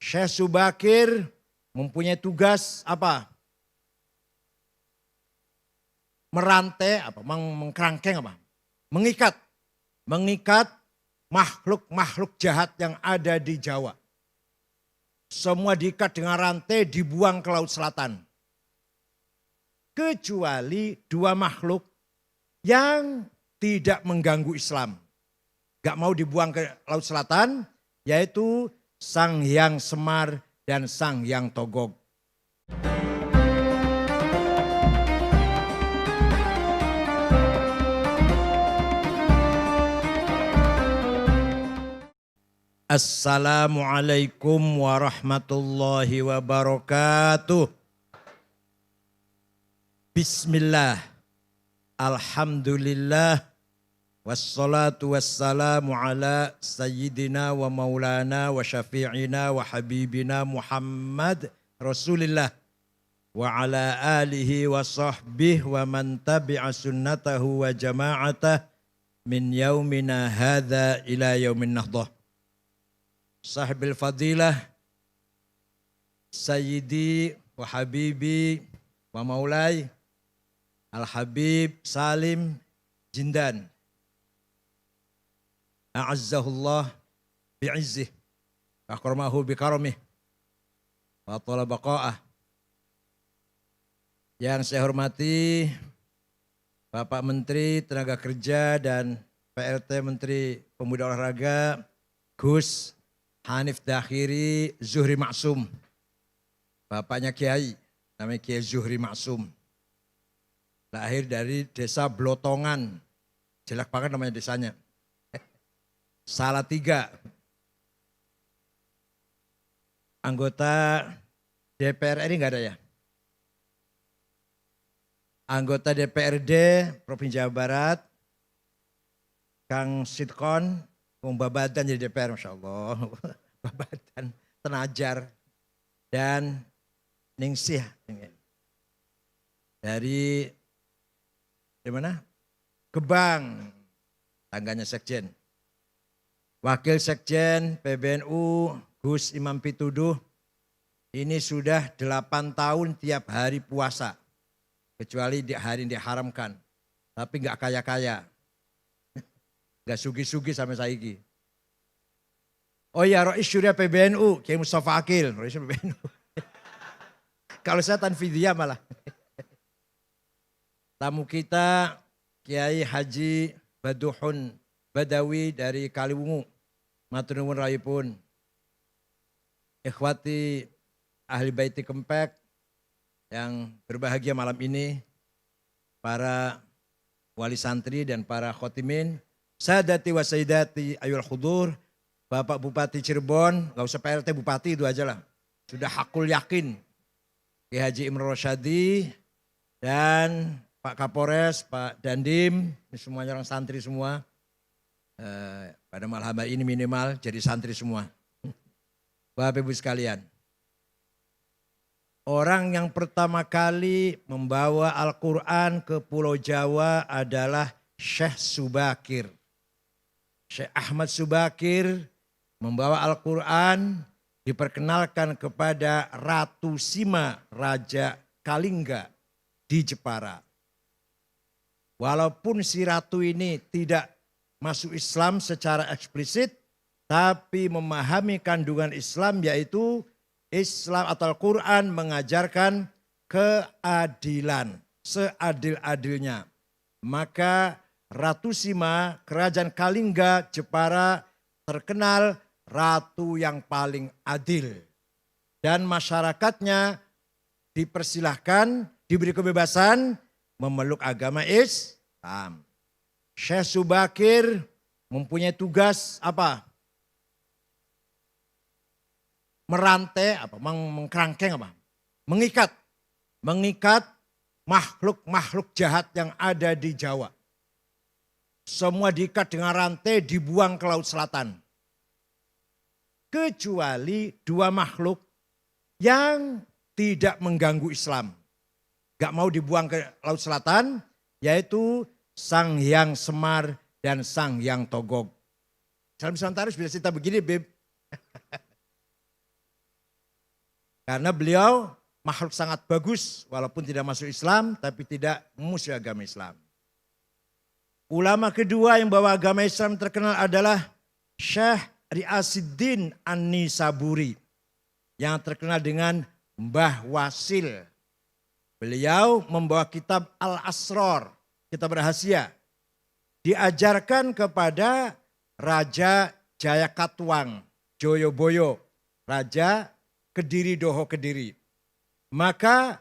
Syekh Subakir mempunyai tugas apa? Merantai, mengkerangkeng apa? Mengikat makhluk-makhluk jahat yang ada di Jawa. Semua diikat dengan rantai, dibuang ke Laut Selatan. Kecuali dua makhluk yang tidak mengganggu Islam. Gak mau dibuang ke Laut Selatan, yaitu Sang Hyang Semar dan Sang Hyang Togog. Assalamualaikum warahmatullahi wabarakatuh. Bismillah, alhamdulillah, wassalatu wassalamu ala sayyidina wa maulana wa syafi'ina wa habibina Muhammad Rasulillah wa ala alihi wa sahbihi wa man tabi'a sunnatahu wa jama'atah min yaumina hadha ila yaumin nahdah. Sahibil fadilah Sayyidi wa Habibi wa Maulai Al-Habib Salim Jindan, a'azzahullah bi'izzih wa akramahu bikaramih wa atala baqa'ah. Yang saya hormati Bapak Menteri Tenaga Kerja dan PLT Menteri Pemuda Olahraga Gus Hanif Dakhiri Zuhri Maksum. Bapaknya Kiai, namanya Kiai Zuhri Maksum. Lahir dari desa Blotongan. Jelek banget namanya desanya. Salatiga. Anggota DPR RI enggak ada ya? Anggota DPRD Provinsi Jawa Barat, Kang Sitkon, Babadan jadi DPR, Masya Allah. Babadan, Tenajar, dan Ningsih. Dari mana? Gebang, tangganya Sekjen. Wakil Sekjen PBNU Gus Imam Pituduh, ini sudah 8 tahun tiap hari puasa. Kecuali di hari yang diharamkan. Tapi enggak kaya-kaya. Enggak sugi-sugi sampai saiki. Oh iya, Rois Syuriah PBNU, Kiai Mustafa Akil, Rois PBNU. Kalau saya Tanfidiyah malah. Tamu kita Kiai Haji Baduhun Badawi dari Kaliwungu. Matur nuwun rayipun. Ikhwati ahli baiti Kempek yang berbahagia malam ini, para wali santri dan para khotimin, sadati wa sayyidati ayul hudur, Bapak Bupati Cirebon, gak usah PLT Bupati itu aja lah, sudah hakul yakin, Ki Haji Imron Rosyadi, dan Pak Kapolres, Pak Dandim, semuanya orang santri semua, pada malam ini minimal jadi santri semua. Bapak Ibu sekalian, orang yang pertama kali membawa Al-Quran ke Pulau Jawa adalah Syekh Subakir. Syekh Ahmad Subakir membawa Al-Quran, diperkenalkan kepada Ratu Sima Raja Kalingga di Jepara. Walaupun si ratu ini tidak masuk Islam secara eksplisit, tapi memahami kandungan Islam, yaitu Islam atau Al-Quran mengajarkan keadilan, seadil-adilnya. Maka Ratu Sima, Kerajaan Kalingga, Jepara terkenal ratu yang paling adil. Dan masyarakatnya dipersilahkan, diberi kebebasan memeluk agama Islam. Syekh Subakir mempunyai tugas apa? Merantai, mengkerangkeng apa? Mengikat makhluk-makhluk jahat yang ada di Jawa. Semua diikat dengan rantai, dibuang ke Laut Selatan. Kecuali dua makhluk yang tidak mengganggu Islam. Gak mau dibuang ke Laut Selatan, yaitu Sang Hyang Semar dan Sang Hyang Togog. Salam Santarus bisa cerita begini, Beb. Karena beliau makhluk sangat bagus walaupun tidak masuk Islam tapi tidak memusuhi agama Islam. Ulama kedua yang bawa agama Islam terkenal adalah Syekh Riyasiddin An-Nisaburi yang terkenal dengan Mbah Wasil. Beliau membawa kitab Al-Asrar, kitab rahasia. Diajarkan kepada Raja Jayakatwang, Joyoboyo, Raja Kediri Doho Kediri. Maka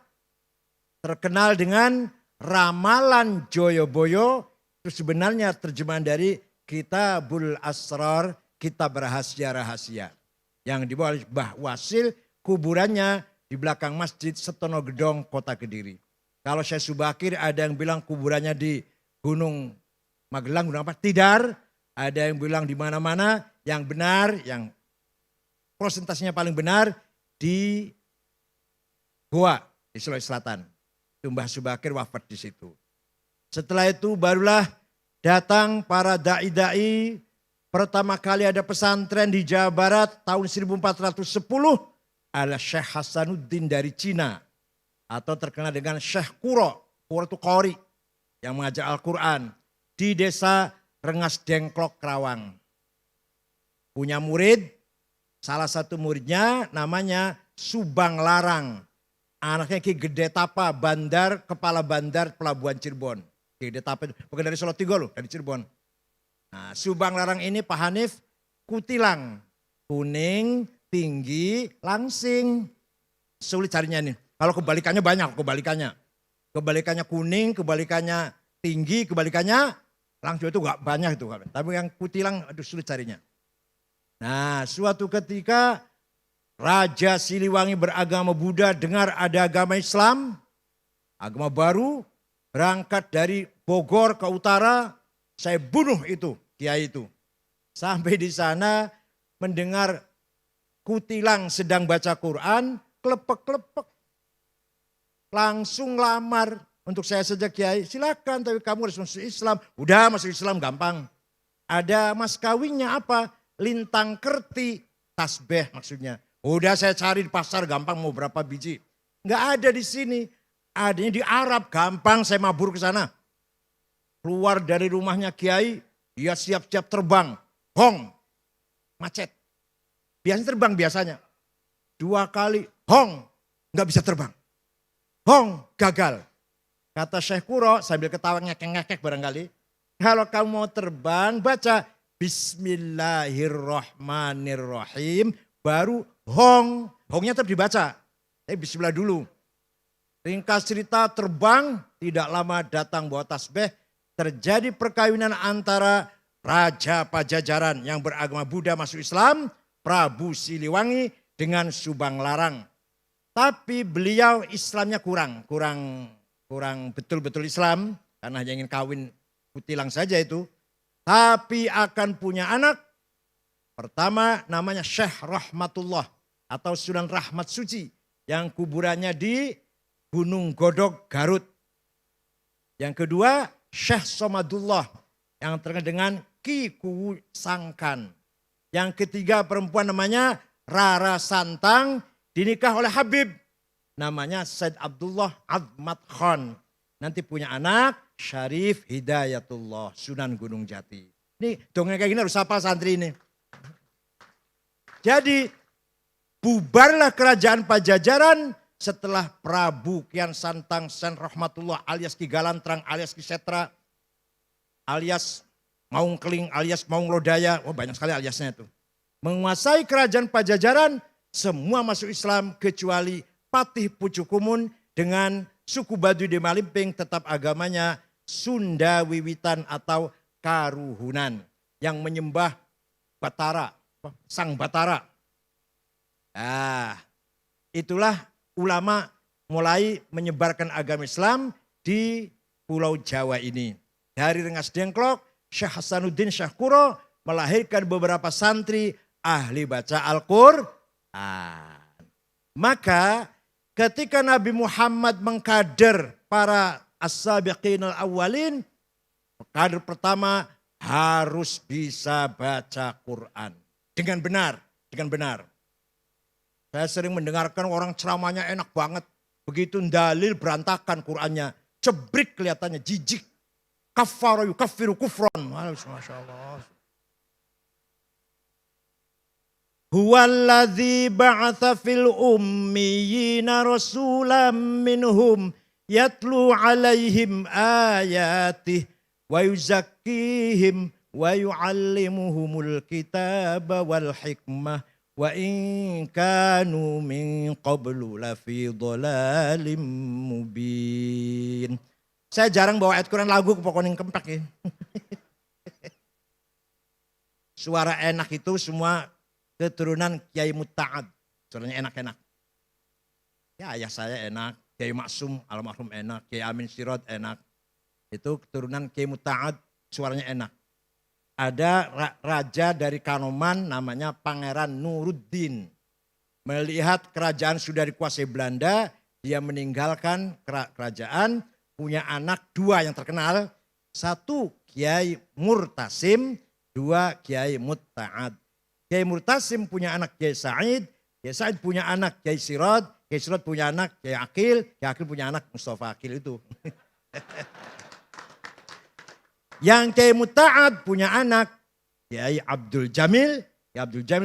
terkenal dengan ramalan Joyoboyo, itu sebenarnya terjemahan dari Kitabul Asrar, kitab rahasia-rahasia. Yang dibawa oleh Mbah Wasil, kuburannya di belakang Masjid Setono Gedong, Kota Kediri. Kalau Syekh Subakir ada yang bilang kuburannya di Gunung Magelang, Gunung apa? Tidar. Ada yang bilang di mana-mana. Yang benar, yang prosentasenya paling benar di Goa di Sulawesi Selatan. Itu Mbah Subakir wafat di situ. Setelah itu barulah datang para dai-dai. Pertama kali ada pesantren di Jawa Barat tahun 1410 adalah Syekh Hasanuddin dari Cina. Atau terkenal dengan Syekh Kuro. Kuro itu Qori yang mengajar Al-Quran. Di desa Rengas Dengklok, Kerawang. Punya murid, salah satu muridnya namanya Subang Larang. Anaknya Ki Gede Tapa, kepala bandar pelabuhan Cirebon. Ki Gede Tapa itu bukan dari Solo Tigo loh, dari Cirebon. Nah, Subang Larang ini Pak Hanif kutilang. Kuning, tinggi, langsing. Sulit carinya nih. Kalau kebalikannya banyak, kebalikannya. Kebalikannya kuning, kebalikannya tinggi, kebalikannya langsung itu gak banyak itu. Tapi yang kutilang aduh sulit carinya. Nah, suatu ketika Raja Siliwangi beragama Buddha dengar ada agama Islam, agama baru, berangkat dari Bogor ke utara, saya bunuh itu, kiai itu. Sampai di sana mendengar kutilang sedang baca Quran, klepek-klepek. Langsung lamar, untuk saya saja kiai, silakan tapi kamu harus masuk Islam. Udah masuk Islam gampang. Ada mas kawinnya apa? Lintang kerti, tasbih maksudnya. Udah saya cari di pasar gampang mau berapa biji. Enggak ada di sini. Adanya di Arab gampang saya mabur ke sana. Keluar dari rumahnya kiai, dia siap-siap terbang. Hong, macet. Biasanya terbang biasanya. 2 kali, hong, enggak bisa terbang. Hong, gagal. Kata Syekh Kuro sambil ketawa ngekek-ngekek barangkali. Kalau kamu mau terbang baca Bismillahirrahmanirrahim. Baru hong. Hongnya tetap dibaca. Tapi bismillah dulu. Ringkas cerita terbang. Tidak lama datang bawa tasbih. Terjadi perkawinan antara Raja Pajajaran yang beragama Buddha masuk Islam. Prabu Siliwangi dengan Subang Larang. Tapi beliau Islamnya kurang betul-betul Islam. Karena hanya ingin kawin kutilang saja itu. Tapi akan punya anak. Pertama namanya Syekh Rahmatullah atau Sunan Rahmat Suci yang kuburannya di Gunung Godog, Garut. Yang kedua Syekh Somadullah yang terkenal dengan Ki Kuwu Sangkan. Yang ketiga perempuan namanya Rara Santang dinikah oleh Habib. Namanya Said Abdullah Admat Khan. Nanti punya anak Syarif Hidayatullah Sunan Gunung Jati. Ini dongeng kayak gini harus hafal santri ini. Jadi bubarlah kerajaan Pajajaran setelah Prabu Kian Santang Sen Rahmatullah alias Ki Galantrang alias Ki Setra alias Maung Keling alias Maung Lodaya. Oh banyak sekali aliasnya itu. Menguasai kerajaan Pajajaran semua masuk Islam kecuali Patih Pucukumun dengan suku Baduy di Malimping tetap agamanya Sunda Wiwitan atau Karuhunan yang menyembah Batara. Sang Batara. Itulah ulama mulai menyebarkan agama Islam di Pulau Jawa ini. Dari Rengas Dengklok, Syekh Hasanuddin Syekh Kuro melahirkan beberapa santri ahli baca Al-Quran. Maka ketika Nabi Muhammad mengkader para as-sabiqin al-awwalin, kader pertama harus bisa baca Quran. Dengan benar. Saya sering mendengarkan orang ceramahnya enak banget. Begitu dalil berantakan Qur'annya. Cebrik kelihatannya, jijik. Kafara yukaffiru kufran. Masya Allah. Huwallazi ba'atha fil ummiyina rasulam minhum yatlu alaihim ayatih wa yuzakkihim wa yu'allimuhumul kitaba wal hikmah wa in kanu min qablu lafi dhalalim mubin. Saya jarang bawa ayat Quran lagu ke Pokoning Kempek ya. Suara enak itu semua keturunan Kiai Mutta'ad. Suaranya enak-enak. Ya ayah saya enak, Kiai Maksum almarhum enak, Kiai Amin Sirot enak. Itu keturunan Kiai Mutta'ad, suaranya enak. Ada raja dari Kanoman namanya Pangeran Nuruddin. Melihat kerajaan sudah dikuasai Belanda, dia meninggalkan kerajaan, punya anak dua yang terkenal. Satu Kiai Murtasim, dua Kiai Mutta'ad. Kiai Murtasim punya anak Kiai Said punya anak Kiai Sirot punya anak Kiai Akil punya anak Mustafa Akil itu. Yang Kiai Mutta'ad punya anak Kiai Abdul Jamil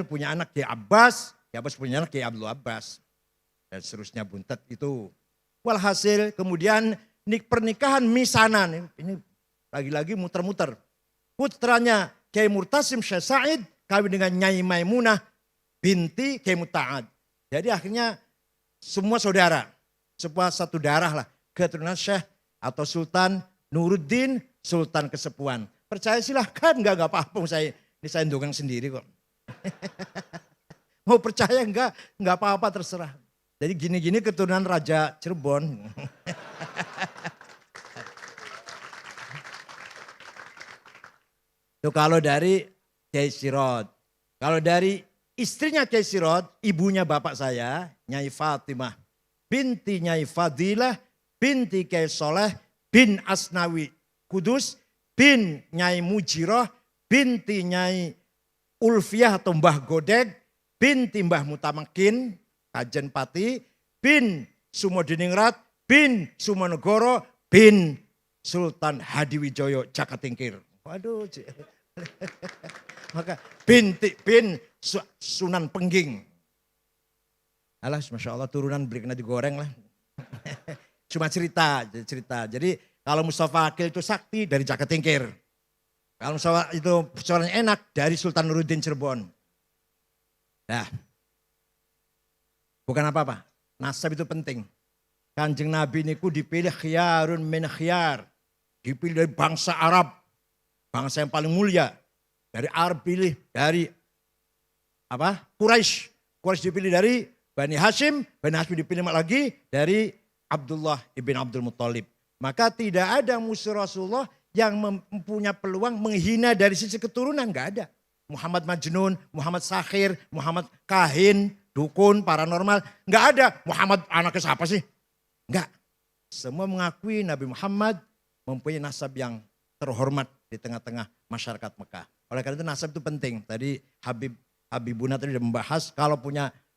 punya anak Kiai Abbas punya anak Kiai Abdul Abbas. Dan seterusnya buntet itu. Walhasil kemudian pernikahan misanan, ini lagi-lagi muter-muter. Putranya Kiai Murtasim Syekh Said kawin dengan Nyai Maimunah binti Kiai Mutta'ad. Jadi akhirnya semua saudara, satu darah lah. Keturunan Syekh atau Sultan Nuruddin, Sultan Kesepuan. Percaya silahkan, enggak apa-apa. Ini saya ndongeng sendiri kok. Mau percaya enggak apa-apa terserah. Jadi gini-gini keturunan Raja Cirebon. Itu kalau dari Kiai Sirot. Kalau dari istrinya Kiai Sirot, ibunya bapak saya, Nyai Fatimah binti Nyai Fadilah, binti Kiai Soleh, bin Asnawi Kudus, bin Nyai Mujiroh, binti Nyai Ulfiah atau Mbah Godeg, binti Mbah Mutamakin, Kajen Pati, bin Sumodiningrat, bin Sumonegoro, bin Sultan Hadiwijoyo Jakatingkir. Waduh, maka bin Sunan Pengging. Alah, Masya Allah turunan beri kena digoreng lah. Cuma cerita. Jadi kalau Mustafa Akil itu sakti dari Jakatingkir. Kalau Mustafa itu suaranya enak dari Sultan Nuruddin Cirebon. Nah, bukan apa-apa. Nasab itu penting. Kanjeng Nabi niku dipilih khiyarun min khiyar. Dipilih dari bangsa Arab. Bangsa yang paling mulia. Dari Arab pilih, dari Quraisy. Quraisy dipilih dari Bani Hashim dipilih lagi dari Abdullah ibn Abdul Muttalib. Maka tidak ada musuh Rasulullah yang mempunyai peluang menghina dari sisi keturunan, enggak ada. Muhammad Majnun, Muhammad Sakhir, Muhammad Kahin, dukun, paranormal, enggak ada. Muhammad anaknya siapa sih? Enggak. Semua mengakui Nabi Muhammad mempunyai nasab yang terhormat di tengah-tengah masyarakat Mekah. Oleh karena itu nasab itu penting. Tadi Habibuna tadi sudah membahas kalau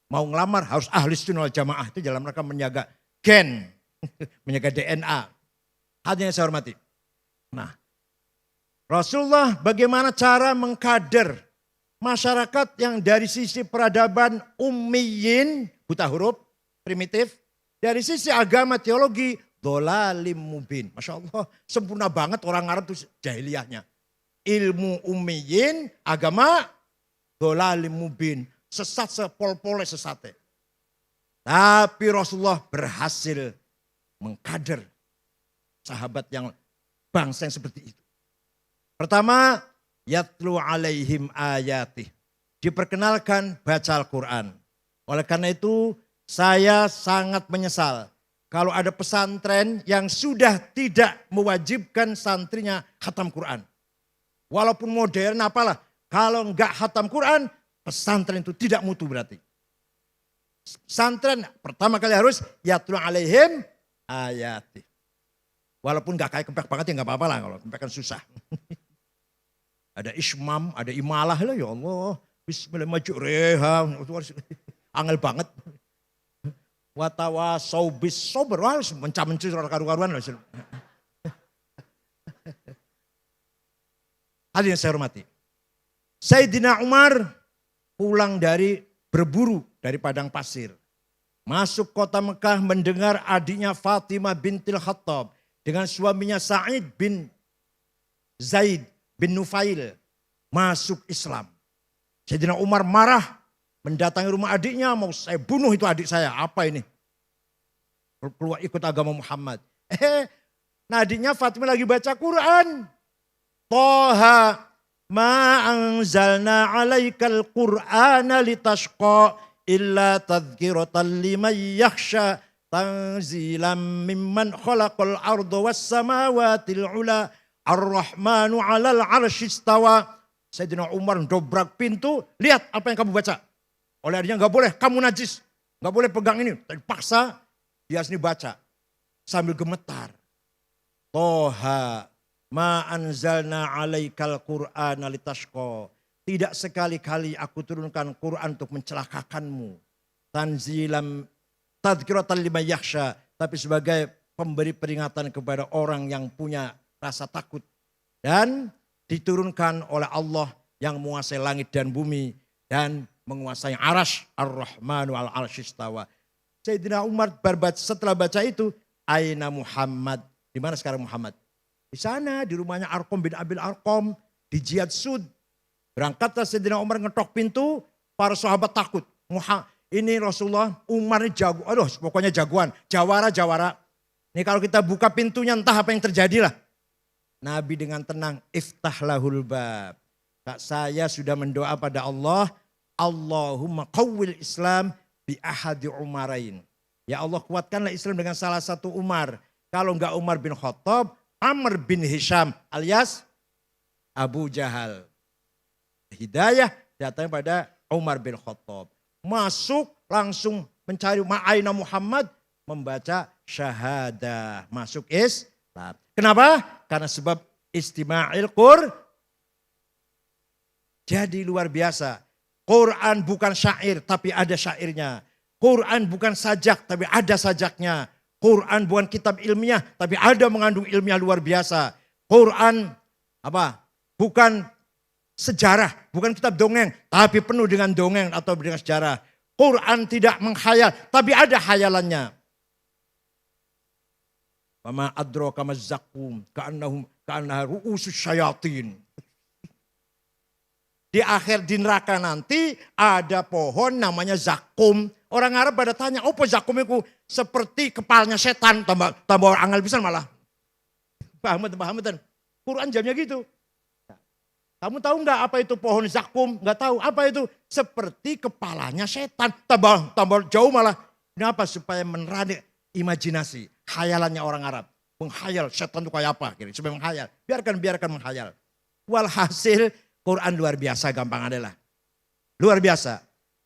mau ngelamar harus ahli sunnah wal jamaah. Itu dalam rangka menjaga gen, menjaga DNA. Hadirin yang saya hormati. Nah, Rasulullah bagaimana cara mengkader masyarakat yang dari sisi peradaban ummiyin, buta huruf, primitif. Dari sisi agama teologi, dhalalim mubin. Masya Allah, sempurna banget orang Arab itu jahiliyahnya. Ilmu ummiyin, agama, dhalalim mubin. Sesat sepol-pole sesatnya. Tapi Rasulullah berhasil mengkader sahabat yang bangsa yang seperti itu. Pertama, yatlu alaihim ayatih. Diperkenalkan baca Al-Quran. Oleh karena itu saya sangat menyesal kalau ada pesantren yang sudah tidak mewajibkan santrinya khatam Quran. Walaupun modern apalah, kalau enggak khatam Quran, pesantren itu tidak mutu berarti. Pesantren pertama kali harus yatlu alaihim ayatih. Walaupun enggak kayak kempek banget ya enggak apa-apa lah, kalau kempek kan susah. Ada ismam, ada imalah lah ya Allah. Bismillah maju reha, angel banget. Watawasau bis sober. Wah, mencah-mencih karu-karuan. Hadirin yang saya hormati. Sayyidina Umar pulang dari berburu dari padang pasir. Masuk kota Mekah mendengar adiknya Fatimah bintil Khattab dengan suaminya Sa'id bin Zaid bin Nufail masuk Islam. Sayyidina Umar marah mendatangi rumah adiknya, mau saya bunuh itu adik saya. Apa ini? Keluar ikut agama Muhammad. Nah adiknya Fatimah lagi baca Quran. Toha ma anzalna alaikal qur'ana litashqa illa tadhkiratan liman yakhsha tanzilam mimman khalaqal arda was samawatil ula ar-rahmanu 'alal 'arsy istawa. Sayyidina Umar dobrak pintu, lihat apa yang kamu baca. Oleh adiknya enggak boleh, kamu najis. Enggak boleh pegang ini. Dipaksa dia sini baca sambil gemetar. Toha ma anzalna alaikal qur'ana litashqa. Tidak sekali-kali aku turunkan Quran untuk mencelakakanmu. Tanzilam tadhkiratan liman yakhsha, tapi sebagai pemberi peringatan kepada orang yang punya rasa takut. Dan diturunkan oleh Allah yang menguasai langit dan bumi dan menguasai arash, ar-Rahmanu al-arsy istawa. Sayyidina Umar setelah baca itu, aina Muhammad? Di mana sekarang Muhammad? Di sana, di rumahnya Arqam bin Abil Arqam, di Jihad Sud. Berangkatlah Sayyidina Umar ngetok pintu, para sahabat takut. Ini Rasulullah, Umar ini jago, aduh pokoknya jagoan, jawara. Ini kalau kita buka pintunya entah apa yang terjadi lah. Nabi dengan tenang, iftah lahul bab. Saya sudah mendoa pada Allah, Allahumma qawwil Islam bi ahadi Umarain. Ya Allah kuatkanlah Islam dengan salah satu Umar. Kalau enggak Umar bin Khattab, Amr bin Hisham alias Abu Jahal. Hidayah datang pada Umar bin Khattab. Masuk langsung mencari ma'aina Muhammad, membaca syahadah. Masuk Islam. Kenapa? Karena sebab istima'il Qur'an. Jadi luar biasa. Quran bukan syair tapi ada syairnya. Quran bukan sajak tapi ada sajaknya. Quran bukan kitab ilmiah tapi ada mengandung ilmiah luar biasa. Quran bukan sejarah, bukan kitab dongeng tapi penuh dengan dongeng atau dengan sejarah. Quran tidak menghayal tapi ada hayalannya. Wama adraka mazzakum ka'annaha ru'usus syayatin. Di akhir di neraka nanti ada pohon namanya zakum. Orang Arab pada tanya, apa zakum itu? Seperti kepalanya setan, tambah orang angel pisan malah. Paham? Quran jamnya gitu. Kamu tahu nggak apa itu pohon zakum? Nggak tahu apa itu? Seperti kepalanya setan, tambah jauh malah. Kenapa? Supaya menerani imajinasi, khayalannya orang Arab. Menghayal setan itu kayak apa? Supaya menghayal. Biarkan menghayal. Walhasil Quran luar biasa, gampang adalah. Luar biasa.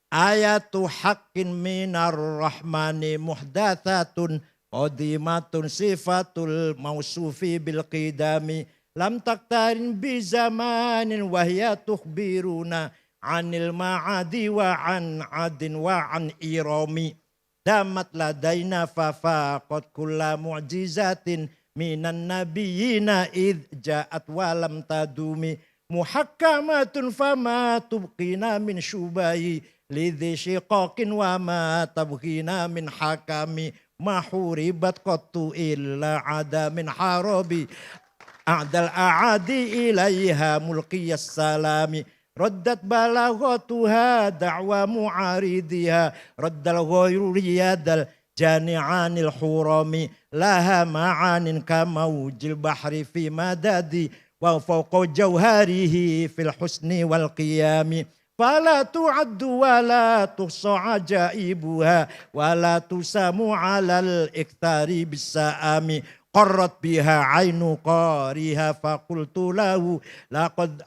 Ayatu haqqin minar rahmani muhdathatun qadimatun sifatul mausufi bil qidami lam taktarin bi zamanin wahya tukhbiruna anil ma'adi wa an adin wa an irami damat ladaina fafaqat kulla mu'jizatin minan nabiyina id ja'at walam tadumi muhakkamatun fama tubqina min syubahi lidhi syiqaqin wa ma tabghina min hakami mahuribat qattu illa ada min harabi a'dal a'adi ilaiha mulqiyas salami raddat balaghatuha da'wa mu'aridiha raddal ghayru riyadal jani'anil hurami laha ma'anin kamaujil bahri fi madadi wa fawqa jawharihi fil husni wal qiyami fala tu'addu wa la tuhsa ajaibuha wa la tusamu 'alal iktsari bisa'ami qarrat biha 'ainu qariha faqultu lahu laqad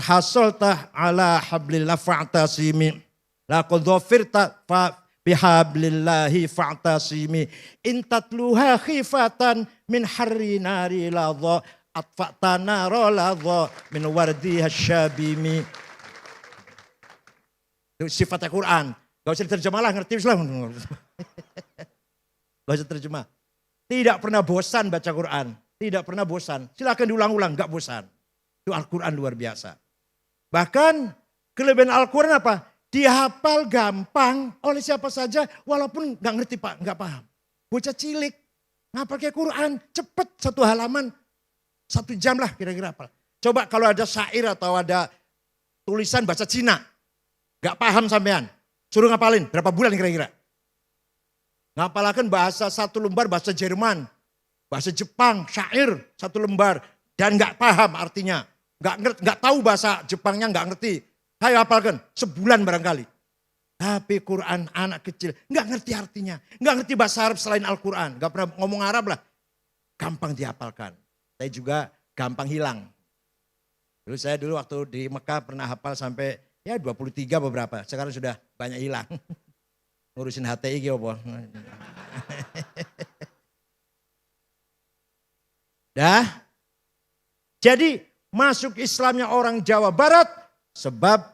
hasalta 'ala hablillah fa'tasimi laqad dhafirta fa bihablillahi fa'tasimi in tatluha khifatan min harri nari ladha atfa'tana roladha min wardiha syabimi. Itu sifatnya Quran. Gak usah diterjemah lah, ngerti Islam. Bahasa terjemah. Tidak pernah bosan baca Quran. Tidak pernah bosan. Silakan diulang-ulang, gak bosan. Itu Al-Quran luar biasa. Bahkan kelebihan Al-Quran apa? Dihafal gampang oleh siapa saja walaupun gak ngerti Pak, gak paham. Bocah cilik, ngapal kayak Quran, cepet satu halaman, 1 jam lah kira-kira apa. Coba kalau ada syair atau ada tulisan bahasa Cina, gak paham sampean, suruh ngapalin berapa bulan kira-kira? Ngapalakan bahasa 1 lembar bahasa Jerman, bahasa Jepang, syair 1 lembar dan gak paham artinya. Gak tahu bahasa Jepangnya, gak ngerti. Ayo hafalkan, sebulan barangkali. Tapi Quran anak kecil gak ngerti artinya. Gak ngerti bahasa Arab selain Al-Quran. Gak pernah ngomong Arab lah. Gampang dihafalkan. Saya juga gampang hilang. Saya dulu waktu di Mekah pernah hafal sampai ya 23 beberapa. Sekarang sudah banyak hilang. Ngurusin HTI gitu apa. Dah. Jadi masuk Islamnya orang Jawa Barat sebab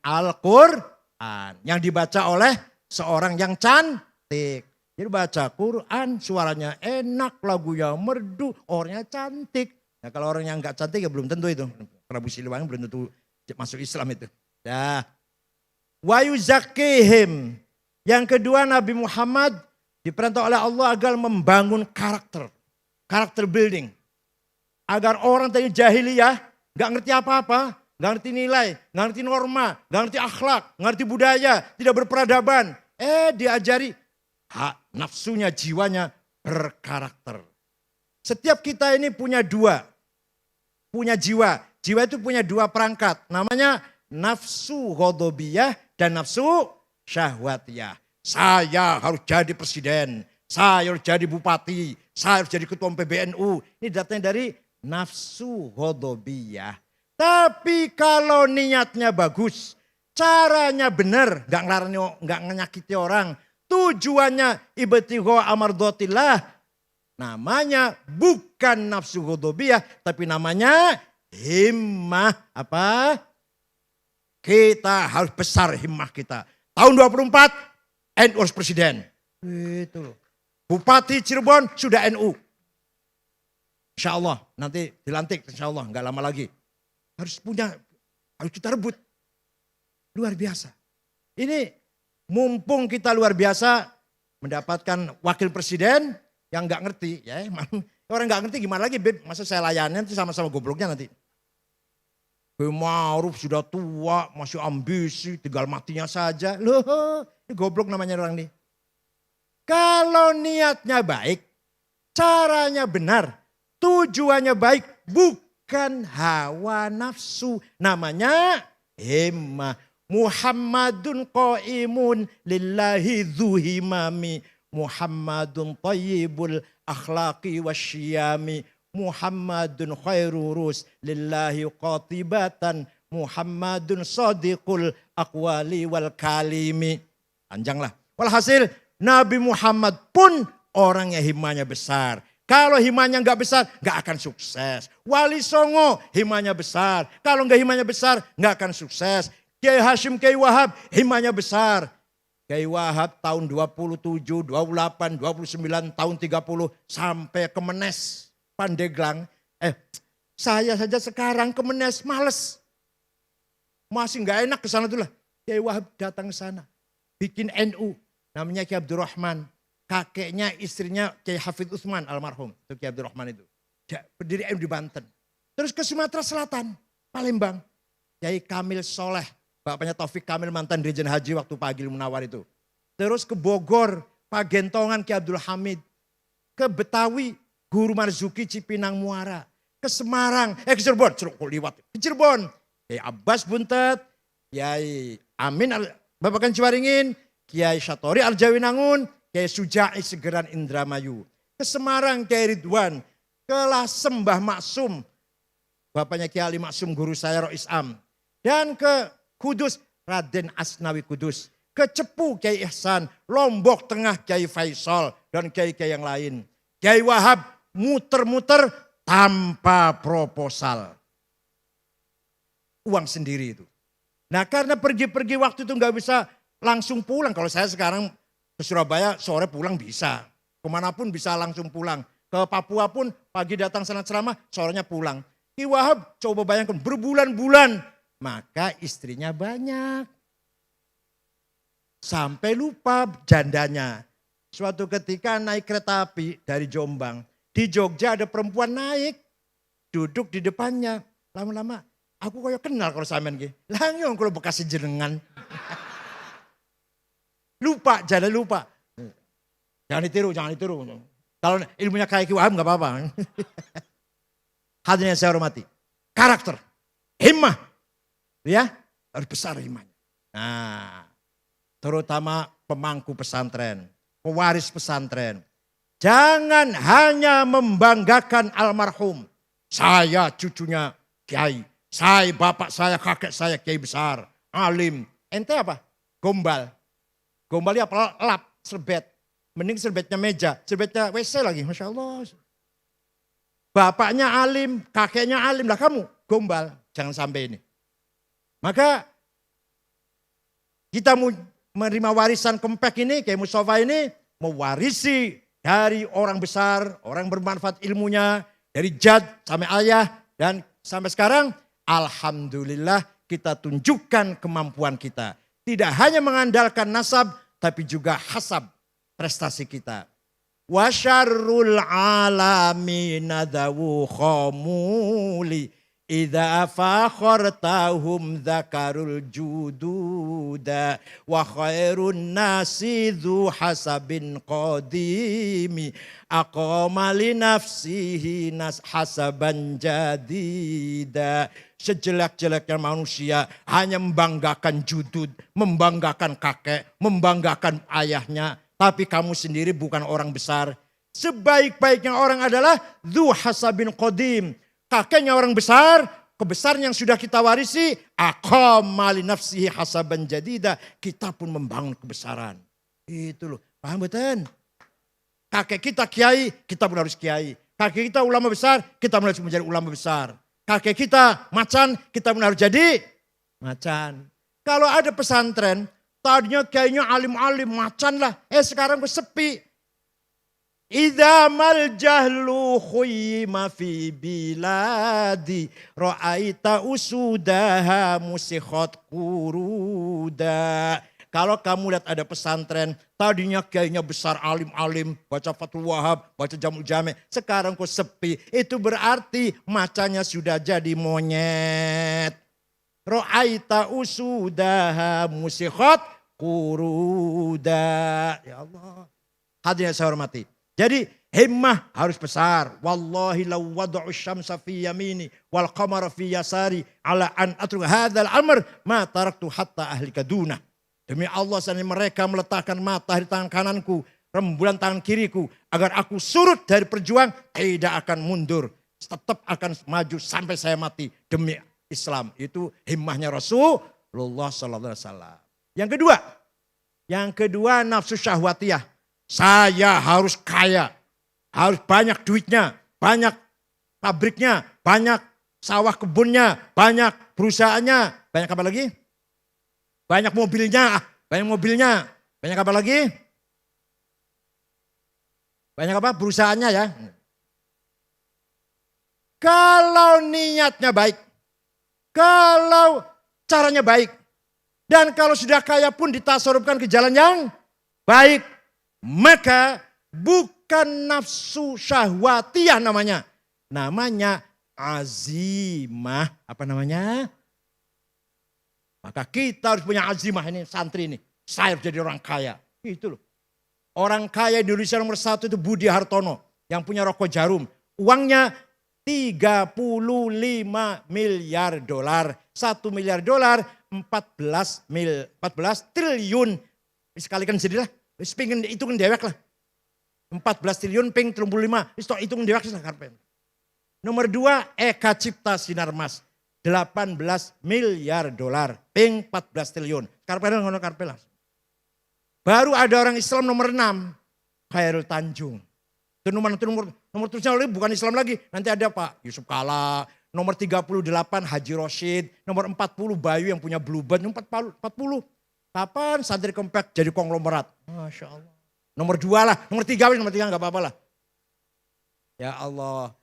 Al-Quran yang dibaca oleh seorang yang cantik. Jadi baca Quran suaranya enak, lagunya merdu, orangnya cantik. Nah kalau orang yang enggak cantik ya belum tentu itu. Prabu Siliwangi belum tentu masuk Islam itu. Dah. Wa yuzakkihim. Yang kedua Nabi Muhammad diperintah oleh Allah agar membangun karakter. Karakter building. Agar orang tadi jahiliyah enggak ngerti apa-apa. Gak ngerti nilai, gak ngerti norma, gak ngerti akhlak, gak ngerti budaya, tidak berperadaban. Diajari hak nafsunya, jiwanya berkarakter. Setiap kita ini punya 2, punya jiwa. Jiwa itu punya 2 perangkat, namanya nafsu ghadabiyah dan nafsu syahwatiyah. Saya harus jadi presiden, saya harus jadi bupati, saya harus jadi ketua PBNU. Ini datanya dari nafsu ghadabiyah. Tapi kalau niatnya bagus, caranya benar, nggak menyakiti orang, tujuannya ibtigha amardatillah, namanya bukan nafsu ghadabiyah, tapi namanya himmah apa? Kita harus besar himmah kita. Tahun 24 NU harus presiden. Itu. Bupati Cirebon sudah NU. Insya Allah nanti dilantik, insya Allah nggak lama lagi. Harus kita rebut. Luar biasa. Ini mumpung kita luar biasa mendapatkan wakil presiden yang nggak ngerti. Ya, orang nggak ngerti gimana lagi, Beb? Masa saya layanin nanti sama-sama gobloknya nanti. Ma'ruf sudah tua, masih ambisi, tinggal matinya saja. Loh, ini goblok namanya orang ini. Kalau niatnya baik, caranya benar, tujuannya baik, bukan hawa nafsu. Namanya himmah. Muhammadun qaimun lillahi dzuhimami. Muhammadun tayyibul akhlaqi wasyiyami. Muhammadun khairurus lillahi qatibatan. Muhammadun sadiqul aqwali wal kalimi. Panjang lah. Walhasil Nabi Muhammad pun orang yang himmahnya besar. Kalau himanya nggak besar, nggak akan sukses. Wali Songo himanya besar. Kalau nggak himanya besar, nggak akan sukses. Kiai Hashim, Kiai Wahab himanya besar. Kiai Wahab tahun 27, 28, 29, tahun 30 sampai ke Menes, Pandeglang. Saya saja sekarang ke Menes males. Masih nggak enak ke sana tuh lah. Kiai Wahab datang ke sana, bikin NU, namanya Kiai Abdurrahman. Kakeknya, istrinya Kiai Hafidh Utsman almarhum. Itu Kiai Abdurrahman itu. Berdiri di Banten. Terus ke Sumatera Selatan, Palembang. Kiai Kamil Soleh. Bapaknya Taufik Kamil mantan Dirjen Haji waktu Pak Agil Munawar itu. Terus ke Bogor, Pak Gentongan Kiai Abdul Hamid. Ke Betawi, Guru Marzuki Cipinang Muara. Ke Semarang, ke Cirebon. Ke Cirebon, Kiai Abbas Buntet. Kiai Amin Babakan Ciwaringin. Kiai Syatori Al-Jawinangun. Kiai Suja'i Segeran Indramayu. Ke Semarang Kiai Ridwan. Ke Lasem Mbah Maksum. Bapaknya Kiai Ali Maksum guru saya Rois Am. Dan ke Kudus Raden Asnawi Kudus. Ke Cepu Kiai Ihsan. Lombok Tengah Kiai Faisal. Dan kiai-kiai yang lain. Kiai Wahab muter-muter tanpa proposal. Uang sendiri itu. Nah karena pergi-pergi waktu itu nggak bisa langsung pulang. Kalau saya sekarang ke Surabaya sore pulang bisa. Kemanapun bisa langsung pulang. Ke Papua pun pagi datang sana ceramah, sorenya pulang. Ki Wahab coba bayangkan berbulan-bulan. Maka istrinya banyak. Sampai lupa jandanya. Suatu ketika naik kereta api dari Jombang. Di Jogja ada perempuan naik. Duduk di depannya. Lama-lama aku kayak kenal kalau sampean ki. Lah nyong kalau bekas jenengan. Lupa, jangan lupa. Jangan ditiru. Kalau ilmunya kayak Ki Wahab gak apa-apa. Hadirin yang saya hormati. Karakter, himmah. Ya, harus besar himmahnya. Nah, terutama pemangku pesantren, pewaris pesantren. Jangan hanya membanggakan almarhum. Saya cucunya kiai. Saya bapak saya, kakek saya kiai besar. Alim. Ente apa? Gombal. Gombalnya apa? Lap, serbet. Mending serbetnya meja, serbetnya WC lagi. Masya Allah. Bapaknya alim, kakeknya alim. Lah kamu gombal. Jangan sampai ini. Maka kita menerima warisan Kempek ini, kayak Mustafa ini. Mewarisi dari orang besar, orang bermanfaat ilmunya. Dari jad sampai ayah. Dan sampai sekarang alhamdulillah kita tunjukkan kemampuan kita. Tidak hanya mengandalkan nasab, tapi juga hasab prestasi kita. Wa syarrul alamin dawu khamuli idza fakhartahum dzakarul jududa wa khairun nasi dzu hasabin qadimi aqama li nafsihi nas hasaban jadida. Sejelek-jeleknya manusia hanya membanggakan judud, membanggakan kakek, membanggakan ayahnya. Tapi kamu sendiri bukan orang besar. Sebaik-baiknya orang adalah dzu hasabin qadim. Kakeknya orang besar, kebesaran yang sudah kita warisi. Aqama li nafsihi hasaban jadida. Kita pun membangun kebesaran. Itu loh, paham betul? Kakek kita kiai, kita pun harus kiai. Kakek kita ulama besar, kita pun harus menjadi ulama besar. Kakek kita macan, kita pun harus jadi macan. Kalau ada pesantren, tadinya kayaknya alim-alim, macan lah. Sekarang kok sepi. Idza mal jahlu khuyima fi biladi ra'aita usudaha musikhat kuruda. Kalau kamu lihat ada pesantren, tadinya kayaknya besar alim-alim, baca Fathul Wahab, baca Jamul Jami', sekarang kok sepi. Itu berarti macanya sudah jadi monyet. Ra'aita usudaha musikhat kuruda. Ya Allah. Hadirin yang saya hormati. Jadi himmah harus besar. Wallahi law wada'u syamsa fi yamini wal qamara fi yasari ala an atruka hadzal amr ma taraktu hatta ahlika dunah. Demi Allah seandainya mereka meletakkan matahari tangan kananku, rembulan tangan kiriku, agar aku surut dari perjuang, tidak akan mundur. Tetap akan maju sampai saya mati demi Islam. Itu himmahnya Rasulullah sallallahu alaihi wasallam. Yang kedua nafsu syahwatiyah. Saya harus kaya, harus banyak duitnya, banyak pabriknya, banyak sawah kebunnya, banyak perusahaannya, banyak apa lagi? Banyak mobilnya, banyak apa lagi? Banyak apa? Perusahaannya ya. Kalau niatnya baik, kalau caranya baik, dan kalau sudah kaya pun ditasarrufkan ke jalan yang baik, maka bukan nafsu syahwatiyah namanya. Namanya azimah. Apa namanya? Maka kita harus punya azimah ini santri ini. Saya harus jadi orang kaya. Itu loh. Orang kaya di Indonesia nomor 1 itu Budi Hartono. Yang punya rokok Jarum. Uangnya 35 miliar dolar. 1 miliar dolar 14 triliun. Sekalikan jadilah. Pingin hitung dewek lah. 14 triliun ping 35. Hitung dewek lah karpen. Nomor 2 Eka Cipta Sinarmas. 18 miliar dolar. Ping 14 triliun. Karpen ngono karpen lah. Baru ada orang Islam nomor 6. Khairul Tanjung. Itu nomor terusnya bukan Islam lagi. Nanti ada Pak Yusuf Kala. Nomor 38 Haji Roshid. Nomor 40 Bayu yang punya Bluebird. Nomor 40. Kapan santri Kempek jadi konglomerat? Masya Allah. Nomor 2 lah, nomor 3 nggak apa-apa lah. Ya Allah,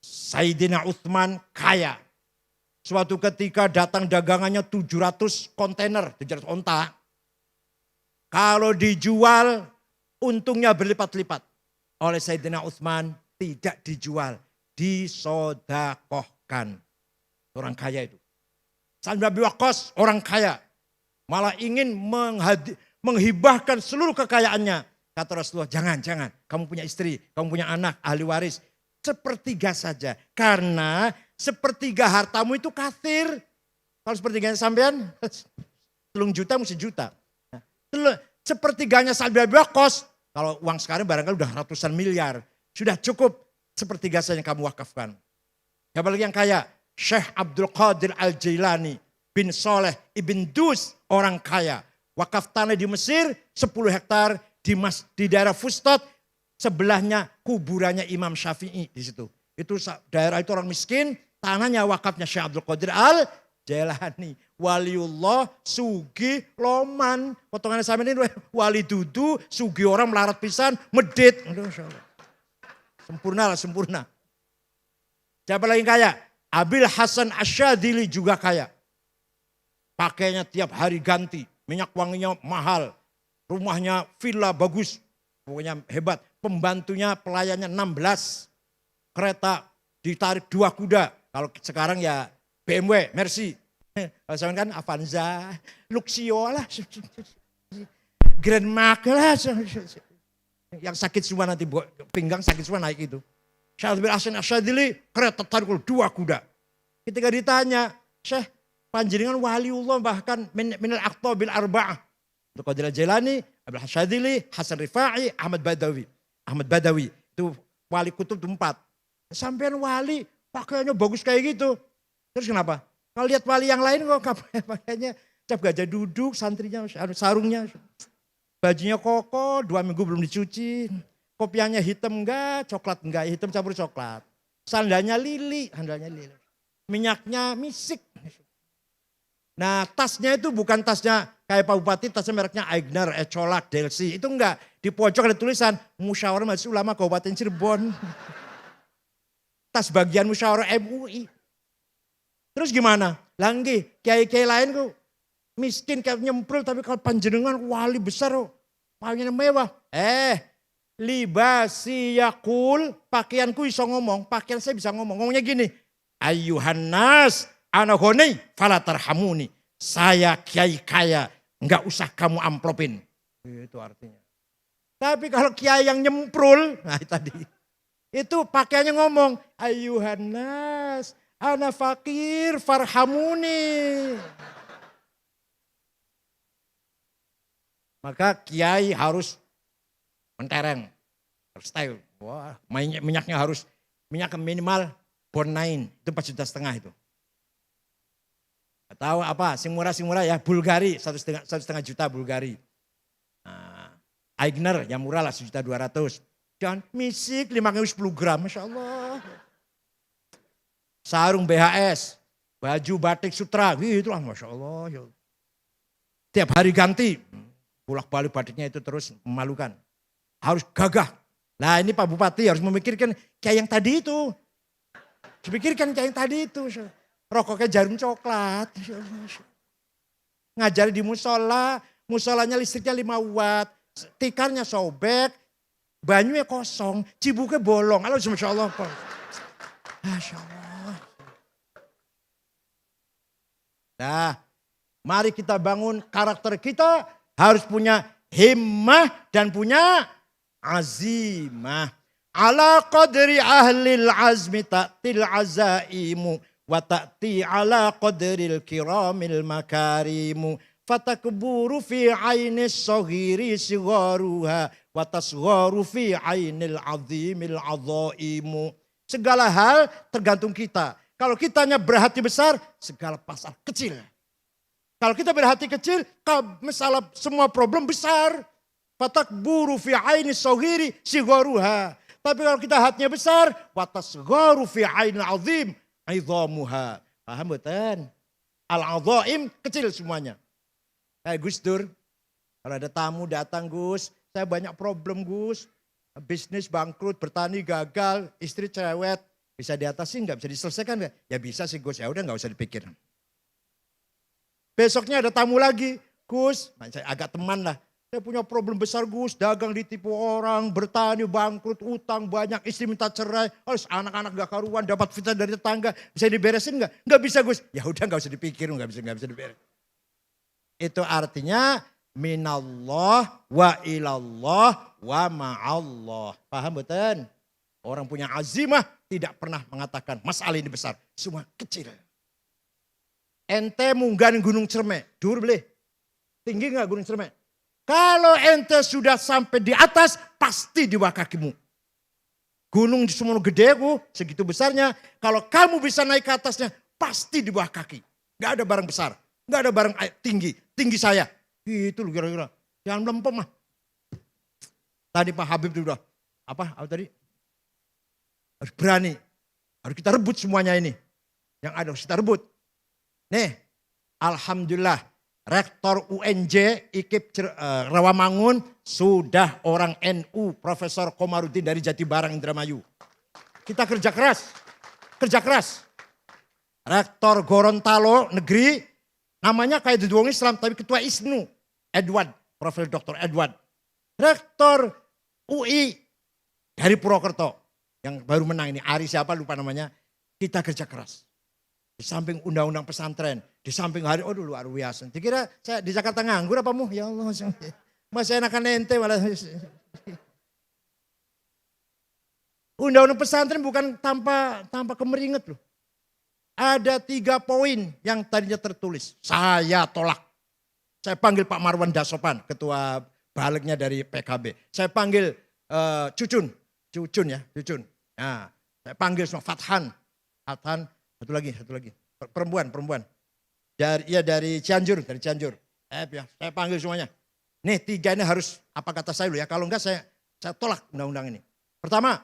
Sayyidina Utsman kaya. Suatu ketika datang dagangannya 700 kontainer, 700 onta. Kalau dijual, untungnya berlipat-lipat. Oleh Sayyidina Utsman tidak dijual, disodakohkan. Orang kaya itu. Sa'd bin Abi Waqqas orang kaya. Malah ingin menghibahkan seluruh kekayaannya. Kata Rasulullah, jangan. Kamu punya istri, kamu punya anak, ahli waris. Sepertiga saja. Karena sepertiga hartamu itu kathir. Kalau sepertiganya sampean, 3 juta mesti juta. Sepertiganya Sa'd bin Abi Waqqas. Kalau uang sekarang barangkali udah ratusan miliar. Sudah cukup sepertiga saja yang kamu wakafkan. Siapa lagi yang kaya? Syekh Abdul Qadir Al-Jailani bin Soleh Ibn Dus orang kaya. Wakaf tanah di Mesir 10 hektar di daerah Fustat. Sebelahnya kuburannya Imam Syafi'i di situ. Itu daerah itu orang miskin. Tanahnya wakafnya Syekh Abdul Qadir Al-Jailani. Waliullah, sugi, loman. Potongannya sama ini wali dudu, sugi orang melarat pisan, medit. Sempurna. Siapa lagi kaya? Abil Hasan Asyadili juga kaya. Pakainya tiap hari ganti. Minyak wanginya mahal. Rumahnya villa bagus. Pokoknya hebat. Pembantunya pelayannya 16. Kereta ditarik 2 kuda. Kalau sekarang ya BMW, Mercy. Kalau sekarang kan Avanza, Luxio lah. Grand Mark lah. Yang sakit semua nanti pinggang sakit semua naik itu. Syekh bin Hasan Asyadili kereta tarik 2 kuda. Ketika ditanya, Syekh panjenengan waliullah bahkan minal aqtabil arba'ah. Untuk Qadir Al-Jailani, Abdul Asyadili, Hasan Rifa'i, Ahmad Badawi. Itu wali kutub 4. Sampean wali pakaiannya bagus kayak gitu. Terus kenapa? Kalau lihat wali yang lain kok pakaiannya cap gajah duduk, santrinya, sarungnya. Bajunya koko, 2 minggu belum dicuci. Kopiahnya hitam enggak, coklat enggak, hitam campur coklat. Sandalnya lili. Minyaknya misik. Nah tasnya itu bukan tasnya kayak Pak Bupati, tasnya mereknya Aigner, Ecolak, Delsi. Itu enggak, di pojok ada tulisan Musyawarah Majelis Ulama Kabupaten Cirebon. Tas bagian Musyawarah MUI. Terus gimana? Langgi, kiai-kiai lain kok miskin kayak nyemprul, tapi kalau panjenengan wali besar kok pakaiannya mewah. Libasi yakul, pakaianku bisa ngomong, pakaian saya bisa ngomong. Ngomongnya gini, Ayyuhan nas ana ghani fala tarhamuni. Saya kiai kaya, enggak usah kamu amplopin. Itu artinya. Tapi kalau kiai yang nyemprul, nah tadi itu pakaiannya ngomong, Ayyuhan nas ana fakir farhamuni. Maka kiai harus mentereng, style. Wah, minyaknya harus minyak minimal Bon9, itu 4,5 juta itu. Tahu apa? Sing murah ya Bulgari 1,5 juta Bulgari. Nah, Aigner yang murah lah 1,2 juta. Jangan misik 5,10 gram, Masya Allah. Sarung BHS, baju batik sutra, gitu lah Masya Allah. Tiap hari ganti, bolak-balik batiknya itu terus memalukan. Harus gagah. Nah ini Pak Bupati harus memikirkan kayak yang tadi itu. Dipikirkan kayak yang tadi itu. Rokoknya jarum coklat. Ngajari di musola, musolanya listriknya 5 watt. Tikarnya sobek, banyunya kosong, cibuknya bolong. Masya Allah. Masya Allah. Nah, mari kita bangun karakter kita harus punya himmah dan punya azimah. Ala qadri ahlil azmi ta'til azaimu wa ta'ti ala qadril kiramil makarimu fatakburu fi ainis saghiri sigharuha wa tasgharu fi ainil azimil azaimu. Segala hal tergantung kita. Kalau kitanya berhati besar, segala pasar kecil. Kalau kita berhati kecil, masalah semua problem besar. Fatakburu fi aini saghiri sigharuha. Tapi kalau kita hatinya besar, watasgharu fi ainil azim idhamuha. Paham betul? Al-azaim kecil semuanya. Kayak Gus Dur. Kalau ada tamu datang Gus, saya banyak problem Gus. Bisnis bangkrut, bertani gagal, istri cerewet. Bisa diatasi nggak? Bisa diselesaikan nggak? Ya bisa sih Gus, ya udah nggak usah dipikir. Besoknya ada tamu lagi. Gus, saya agak teman lah. Saya punya problem besar Gus, dagang ditipu orang, bertani bangkrut, utang banyak, istri minta cerai, harus anak-anak gak karuan, dapat fitnah dari tetangga, bisa diberesin nggak? Nggak bisa Gus. Ya udah nggak usah dipikir, nggak bisa diberesin. Itu artinya minallah wa ilallah wa ma'allah. Paham betul? Orang punya azimah tidak pernah mengatakan masalah ini besar, semua kecil. Ente munggan Gunung Cermek, dur boleh. Tinggi nggak Gunung Cermek? Kalau ente sudah sampai di atas, pasti di bawah kakimu. Gunung di semua gede segitu besarnya. Kalau kamu bisa naik ke atasnya, pasti di bawah kaki. Gak ada barang besar, gak ada barang tinggi. Tinggi saya. Gitu loh kira-kira. Jangan melempem mah. Tadi Pak Habib itu udah, apa tadi? Harus berani. Harus kita rebut semuanya ini. Yang ada harus kita rebut. Nih, alhamdulillah. Rektor UNJ IKIP Rawamangun sudah orang NU Profesor Komarudin dari Jatibarang Indramayu. Kita kerja keras, kerja keras. Rektor Gorontalo Negeri namanya kayak di Duong Islam tapi ketua ISNU Edward, Profesor Dr. Edward. Rektor UI dari Purwokerto yang baru menang ini Ari siapa lupa namanya. Kita kerja keras. Di samping undang-undang pesantren, di samping hari, oh luar biasa. Dikira saya di Jakarta nganggur apa mu? Ya Allah, masih enakan ente malah. Undang-undang pesantren bukan tanpa kemeringet loh. Ada 3 poin yang tadinya tertulis. Saya tolak. Saya panggil Pak Marwan Dasopan, ketua baliknya dari PKB. Saya panggil Cucun ya, Cucun. Nah, saya panggil semua Fathan. Satu lagi. Perempuan. Dari Cianjur. Ya, saya panggil semuanya. Nih 3 ini harus apa kata saya dulu ya. Kalau enggak saya tolak undang-undang ini. Pertama,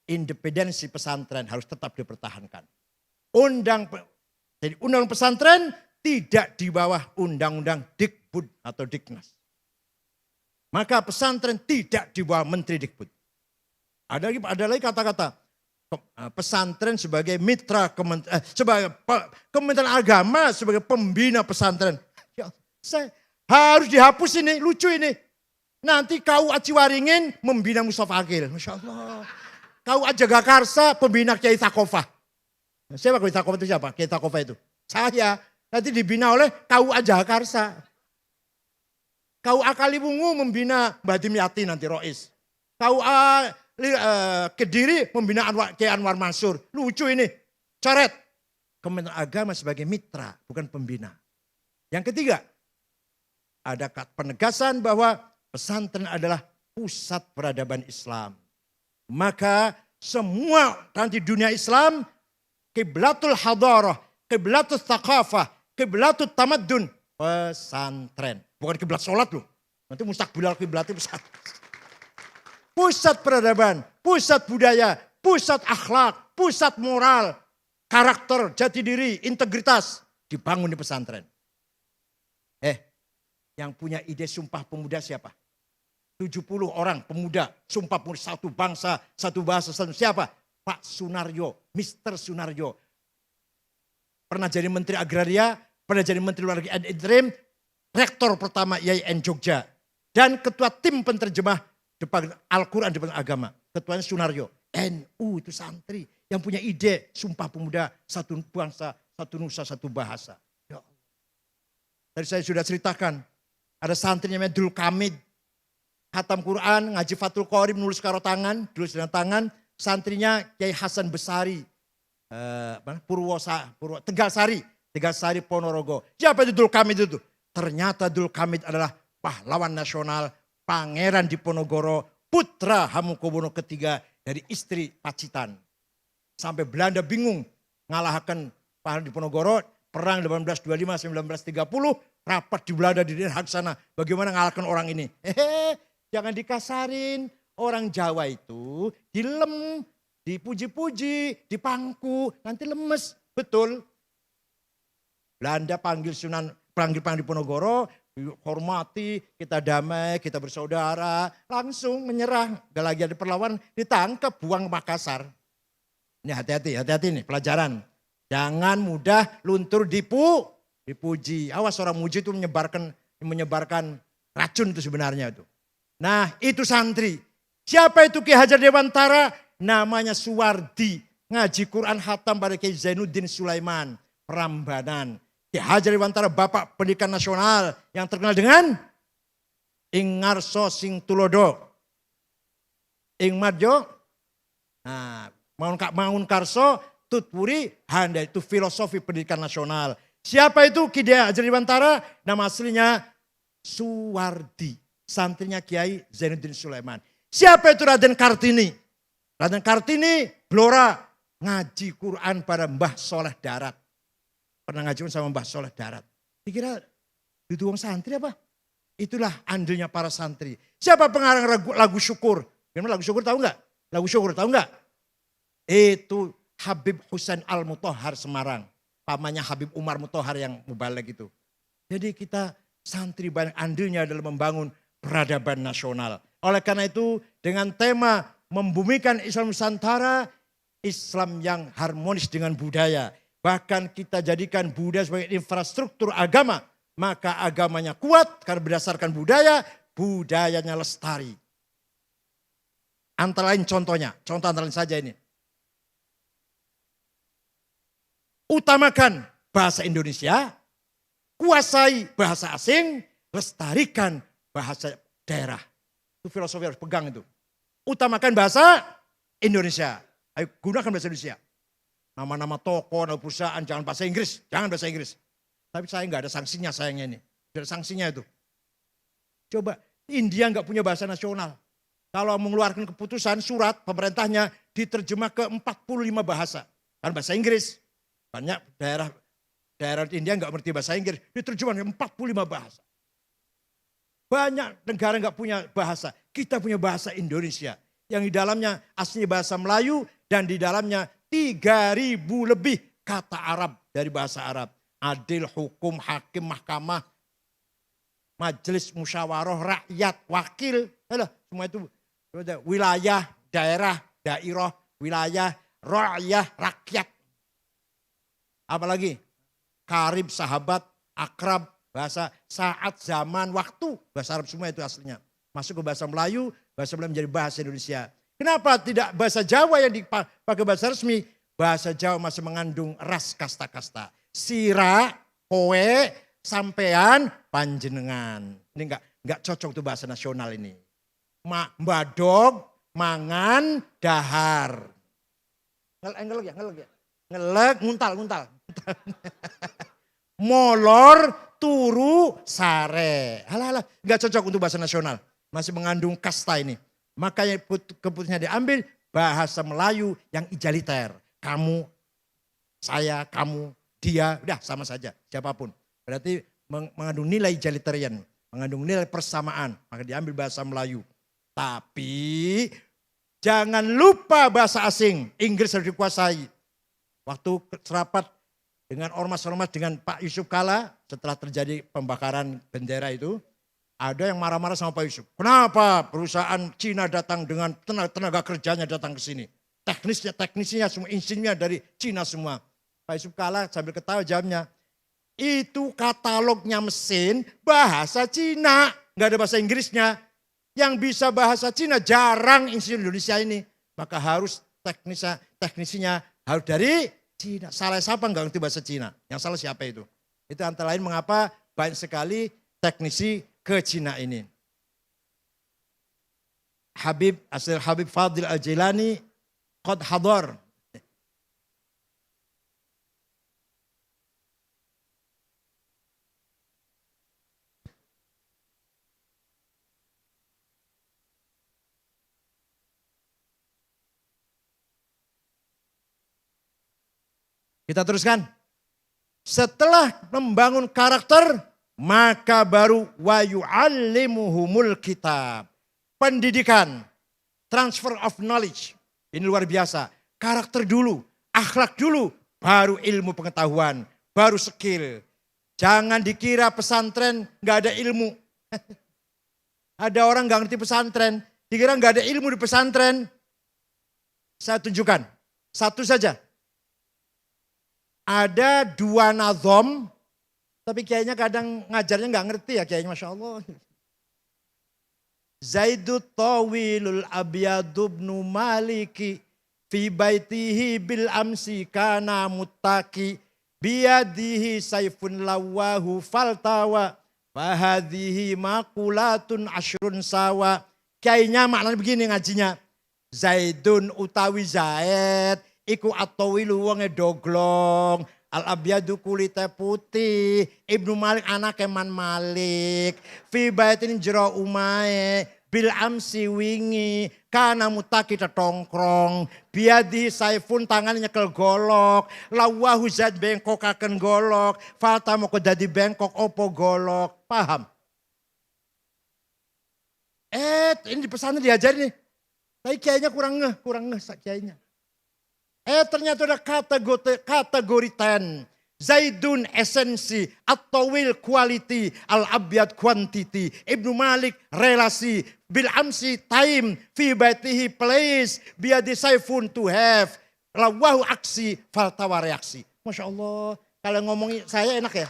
independensi pesantren harus tetap dipertahankan. Jadi undang pesantren tidak di bawah undang-undang Dikbud atau Diknas. Maka pesantren tidak di bawah Menteri Dikbud. Ada lagi kata-kata. Pesantren sebagai mitra sebagai Kementerian Agama sebagai pembina pesantren. Ya, saya harus dihapus ini, lucu ini. Nanti KUA Ciwaringin membina Mustafa Akil. Masya Allah. KUA Jagakarsa pembina Kiai Takofah. Siapa Kiai Takofah itu siapa? Kiai Takofah itu. Saya. Nanti dibina oleh KUA Jagakarsa. KUA Kaliwungu membina Mbah Dimyati nanti Rois. KUA Kediri membina Kiai Anwar Mansur. Lucu ini. Coret. Kementerian Agama sebagai mitra, bukan pembina. Yang ketiga, ada penegasan bahwa pesantren adalah pusat peradaban Islam. Maka semua nanti dunia Islam, kiblatul hadarah, kiblatul thaqafah, kiblatul tamaddun, pesantren. Bukan kiblat sholat loh. Nanti mustaqbilal kiblatnya pesantren. Pusat peradaban, pusat budaya, pusat akhlak, pusat moral, karakter, jati diri, integritas dibangun di pesantren. Yang punya ide Sumpah Pemuda siapa? 70 orang pemuda, Sumpah Pemuda, satu bangsa, satu bahasa, siapa? Pak Sunaryo, Mr. Sunaryo. Pernah jadi Menteri Agraria, pernah jadi Menteri Luar Negeri interim, rektor pertama IAIN Jogja. Dan ketua tim penterjemah Al-Quran di depan agama. Ketuanya Sunaryo. NU itu santri yang punya ide Sumpah Pemuda, satu bangsa, satu nusa, satu bahasa. Ya Allah. Tadi saya sudah ceritakan, ada santri namanya Dul Kamid. Khatam Quran, ngaji Fathul Qorib, nulis karo tangan, tulis dengan tangan. Santrinya Kiai Hasan Besari, Tegalsari Ponorogo. Siapa itu Dul Kamid itu? Ternyata Dul Kamid adalah pahlawan nasional, Pangeran Diponegoro, putra Hamengkubuwono III dari istri Pacitan. Sampai Belanda bingung ngalahkan Pangeran Diponegoro, perang 1825-1930, rapat di Belanda di Den Haag sana. Bagaimana ngalahkan orang ini? Jangan dikasarin. Orang Jawa itu dilem, dipuji-puji, dipangku, nanti lemes. Betul. Belanda panggil Pangeran Diponegoro, hormati, kita damai, kita bersaudara, langsung menyerah. Gak lagi ada perlawanan, ditangkap, buang Makassar. Ini hati-hati nih pelajaran. Jangan mudah luntur dipuji. Awas orang muji itu menyebarkan racun itu sebenarnya itu. Nah itu santri. Siapa itu Ki Hajar Dewantara? Namanya Suwardi. Ngaji Quran khatam pada Kiai Zainuddin Sulaiman. Prambanan. Ki Hajar Dewantara Bapak Pendidikan Nasional yang terkenal dengan Ing Ngarso Sing Tulodo. Ing Madjo. Nah, Mangun Karso Tutpuri Handa itu filosofi pendidikan nasional. Siapa itu Ki Hajar Dewantara? Nama aslinya Suwardi. Santrinya Kiai Zainuddin Sulaiman. Siapa itu Raden Kartini? Raden Kartini Blora ngaji Quran pada Mbah Soleh Darat. Pernah ngaji sama Mbah Soleh Darat. Dikira itu wong santri apa? Itulah andilnya para santri. Siapa pengarang lagu syukur? Gimana lagu syukur tahu nggak? Lagu syukur tahu nggak? Itu Habib Husain Al-Mutahhar Semarang. Pamannya Habib Umar Mutahhar yang mubalek itu. Jadi kita santri banyak andilnya dalam membangun peradaban nasional. Oleh karena itu dengan tema membumikan Islam Nusantara, Islam yang harmonis dengan budaya. Bahkan kita jadikan budaya sebagai infrastruktur agama. Maka agamanya kuat karena berdasarkan budaya, budayanya lestari. Antara lain contohnya, contoh antara lain saja ini. Utamakan bahasa Indonesia, kuasai bahasa asing, lestarikan bahasa daerah. Itu filosofi harus pegang itu. Utamakan bahasa Indonesia. Ayo gunakan bahasa Indonesia. Nama-nama toko, nama perusahaan, jangan bahasa Inggris. Jangan bahasa Inggris. Tapi saya nggak ada sanksinya sayangnya ini. Tidak ada sanksinya itu. Coba India nggak punya bahasa nasional. Kalau mengeluarkan keputusan surat pemerintahnya diterjemah ke 45 bahasa. Kan bahasa Inggris. Banyak daerah India nggak ngerti bahasa Inggris. Diterjemah ke 45 bahasa. Banyak negara nggak punya bahasa. Kita punya bahasa Indonesia. Yang di dalamnya aslinya bahasa Melayu. Dan di dalamnya 3.000 lebih kata Arab dari bahasa Arab. Adil, hukum, hakim, mahkamah, majelis, musyawarah, rakyat, wakil. Semua itu wilayah, daerah, dairah, wilayah, rakyat, rakyat. Apalagi karib, sahabat, akrab, bahasa saat, zaman, waktu. Bahasa Arab semua itu aslinya. Masuk ke bahasa Melayu menjadi bahasa Indonesia. Kenapa tidak bahasa Jawa yang dipakai bahasa resmi? Bahasa Jawa masih mengandung ras kasta-kasta. Sira, kowe, sampean, panjenengan. Ini enggak cocok tuh bahasa nasional ini. Mbadog, mangan, dahar. Ngelek ya. Ngelek, nguntal. Molor, turu, sare. Halah, enggak cocok untuk bahasa nasional. Masih mengandung kasta ini. Makanya keputusannya diambil bahasa Melayu yang egaliter. Kamu, saya, kamu, dia, udah sama saja, siapapun. Berarti mengandung nilai egalitarian, mengandung nilai persamaan. Maka diambil bahasa Melayu. Tapi jangan lupa bahasa asing, Inggris harus dikuasai. Waktu serapat dengan ormas-ormas dengan Pak Yusuf Kala, setelah terjadi pembakaran bendera itu, ada yang marah-marah sama Pak Yusuf. Kenapa perusahaan Cina datang dengan tenaga kerjanya datang ke sini? Teknisnya semua, insinnya dari Cina semua. Pak Yusuf Kala sambil ketawa jawabnya, itu katalognya mesin bahasa Cina. Nggak ada bahasa Inggrisnya. Yang bisa bahasa Cina jarang insin Indonesia ini. Maka harus teknisinya harus dari Cina. Salah siapa nggak ngerti bahasa Cina? Yang salah siapa itu? Itu antara lain mengapa banyak sekali teknisi ke Cina ini. Habib Fadil Al-Jilani qad hadar. Kita teruskan. Setelah membangun karakter, maka baru wa yu'allimuhumul kitab. Pendidikan, transfer of knowledge. Ini luar biasa. Karakter dulu, akhlak dulu, baru ilmu pengetahuan, baru skill. Jangan dikira pesantren nggak ada ilmu. Ada orang nggak ngerti pesantren, dikira nggak ada ilmu di pesantren. Saya tunjukkan, satu saja. Ada 2 nazom, tapi kayaknya kadang ngajarnya nggak ngerti ya kayaknya, Masya Allah. Zaidut tawilul abiyadubnu maliki, fi baitihi bil amsi kana muttaki, biyadihi saifun lawahu faltawa, fahadhihi makulatun ashrun sawa. Kayaknya maknanya begini ngajinya. Zaidun utawi Zaid, iku atawilu wonge doglong. Al-abyadu kulite putih. Ibnu Malik anake Man Malik. Fi baitin jero umae. Bil amsi wingi. Kana mutaki tetongkrong. Biadi saifun tangannya nyekel golok. Lawahu Zaid bengkokaken golok. Falta mau jadi bengkok opo golok. Paham? Ini di pesantren diajarin nih. Tapi kayaknya kurang ngeh kayaknya. Ternyata ada kategori 10. Zaidun esensi, at-tawil quality, al-abyad quantity. Ibnu Malik relasi, bil amsi time, fi baitihi place, biadi saifun to have. Lawahu aksi, faltawa reaksi. Masya Allah, kalau ngomongin saya enak ya.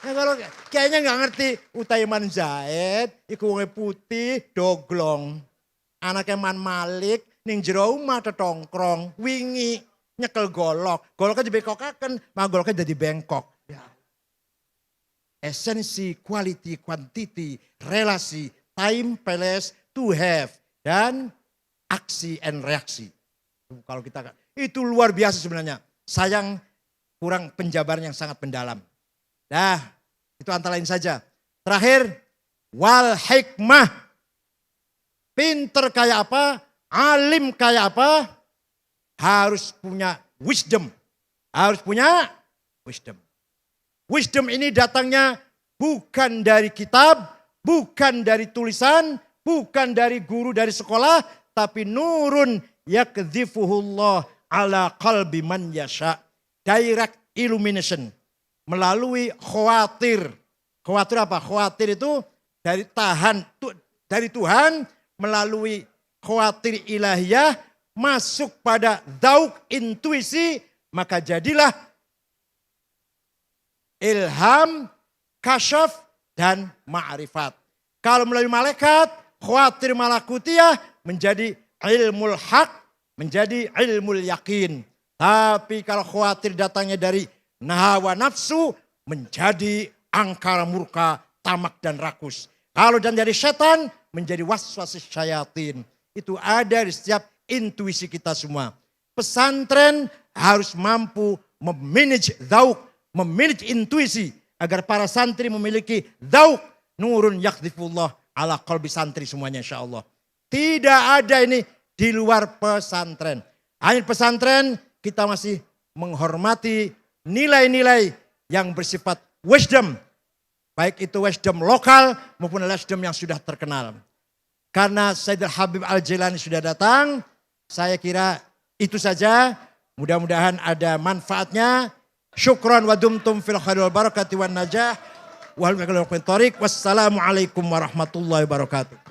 Nah, kalau kayaknya nggak ngerti, Utaiman Zaid, iku wonge putih, doglong. Anaknya Man Malik, ning jero omah tetongkrong, wingi nyekel golok. Goloknya dibengkokaken, maka goloknya jadi bengkok. Ya. Esensi, quality, quantity, relasi, time, place, to have, dan aksi and reaksi. Kalau kita itu luar biasa sebenarnya. Sayang kurang penjabaran yang sangat mendalam. Nah, itu antara lain saja. Terakhir, wal hikmah. Pinter kayak apa? Alim kayak apa? Harus punya wisdom. Harus punya wisdom. Wisdom ini datangnya bukan dari kitab, bukan dari tulisan, bukan dari guru dari sekolah, tapi nurun yakdzifuhullah ala qalbi man yasha. Direct illumination. Melalui khawatir. Khawatir apa? Khawatir itu dari Tuhan melalui khawatir ilahiyah masuk pada zauk intuisi, maka jadilah ilham, kasyaf, dan ma'rifat. Kalau melalui malaikat, khawatir malakutiyah menjadi ilmul haq, menjadi ilmul yakin. Tapi kalau khawatir datangnya dari nahawa nafsu, menjadi angkara murka, tamak dan rakus. Kalau dan dari setan, menjadi waswasis syayatin. Itu ada di setiap intuisi kita semua. Pesantren harus mampu memanage zauk, memanage intuisi. Agar para santri memiliki zauk. Nurun yakdifullah ala qalbi santri semuanya insya Allah. Tidak ada ini di luar pesantren. Hanya pesantren kita masih menghormati nilai-nilai yang bersifat wisdom. Baik itu wisdom lokal maupun wisdom yang sudah terkenal. Karena Sayyidul Habib Al-Jilani sudah datang, saya kira itu saja. Mudah-mudahan ada manfaatnya. Syukran wa dumtum fil khairi wal barakati wan najah. Wassalamualaikum warahmatullahi wabarakatuh.